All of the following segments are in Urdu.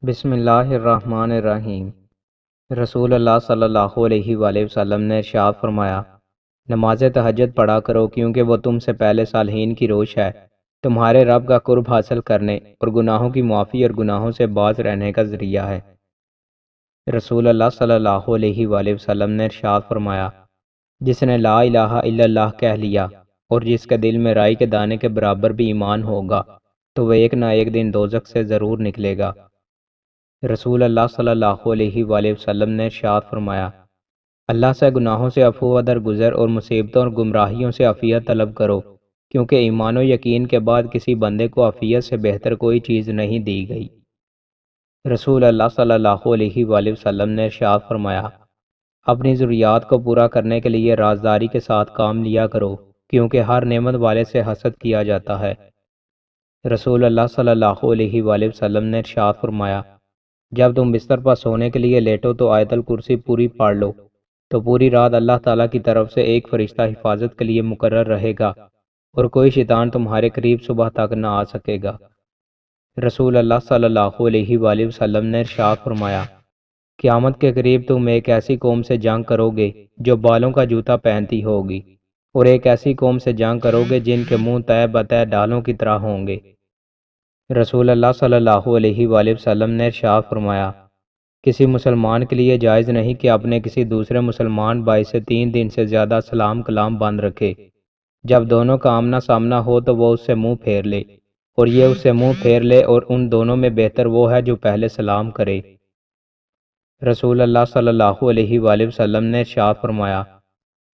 بسم اللہ الرحمن الرحیم۔ رسول اللہ صلی اللہ علیہ وآلہ وسلم نے ارشاد فرمایا، نماز تہجد پڑھا کرو کیونکہ وہ تم سے پہلے صالحین کی روش ہے، تمہارے رب کا قرب حاصل کرنے اور گناہوں کی معافی اور گناہوں سے باز رہنے کا ذریعہ ہے۔ رسول اللہ صلی اللہ علیہ وآلہ وسلم نے ارشاد فرمایا، جس نے لا الہ الا اللہ کہہ لیا اور جس کے دل میں رائی کے دانے کے برابر بھی ایمان ہوگا تو وہ ایک نہ ایک دن دوزخ سے ضرور نکلے گا۔ رسول اللہ صلی اللہ علیہ وآلہ وسلم نے ارشاد فرمایا، اللہ سے گناہوں سے عفو و درگزر اور مصیبتوں اور گمراہیوں سے عافیت طلب کرو، کیونکہ ایمان و یقین کے بعد کسی بندے کو عافیت سے بہتر کوئی چیز نہیں دی گئی۔ رسول اللہ صلی اللہ علیہ وآلہ وسلم نے ارشاد فرمایا، اپنی ضروریات کو پورا کرنے کے لیے رازداری کے ساتھ کام لیا کرو، کیونکہ ہر نعمت والے سے حسد کیا جاتا ہے۔ رسول اللہ صلی اللہ علیہ وآلہ وسلم نے ارشاد فرمایا، جب تم بستر پر سونے کے لیے لیٹو تو آیت الکرسی پوری پڑھ لو، تو پوری رات اللہ تعالیٰ کی طرف سے ایک فرشتہ حفاظت کے لیے مقرر رہے گا اور کوئی شیطان تمہارے قریب صبح تک نہ آ سکے گا۔ رسول اللہ صلی اللہ علیہ وآلہ وسلم نے ارشاد فرمایا، قیامت کے قریب تم ایک ایسی قوم سے جنگ کرو گے جو بالوں کا جوتا پہنتی ہوگی، اور ایک ایسی قوم سے جنگ کرو گے جن کے منہ تہ بتہ ڈالوں کی طرح ہوں گے۔ رسول اللہ صلی اللہ علیہ وآلہ وسلم نے ارشاد فرمایا، کسی مسلمان کے لیے جائز نہیں کہ اپنے کسی دوسرے مسلمان بھائی سے 3 دن سے زیادہ سلام کلام بند رکھے۔ جب دونوں کا آمنا سامنا ہو تو وہ اس سے منہ پھیر لے، اور یہ اس سے منہ پھیر لے، اور ان دونوں میں بہتر وہ ہے جو پہلے سلام کرے۔ رسول اللہ صلی اللہ علیہ وآلہ وسلم نے ارشاد فرمایا،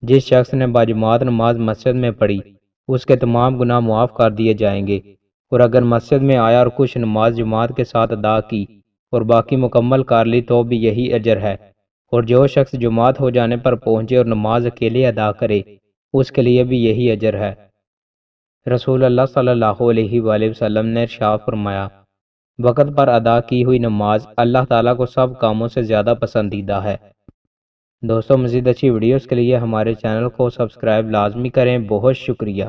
جس شخص نے باجماعت نماز مسجد میں پڑھی اس کے تمام گناہ معاف کر دیے جائیں گے، اور اگر مسجد میں آیا اور کچھ نماز جماعت کے ساتھ ادا کی اور باقی مکمل کر لی تو بھی یہی اجر ہے، اور جو شخص جماعت ہو جانے پر پہنچے اور نماز اکیلے ادا کرے اس کے لیے بھی یہی اجر ہے۔ رسول اللہ صلی اللہ علیہ وآلہ وسلم نے ارشاد فرمایا، وقت پر ادا کی ہوئی نماز اللہ تعالیٰ کو سب کاموں سے زیادہ پسندیدہ ہے۔ دوستو، مزید اچھی ویڈیوز کے لیے ہمارے چینل کو سبسکرائب لازمی کریں۔ بہت شکریہ۔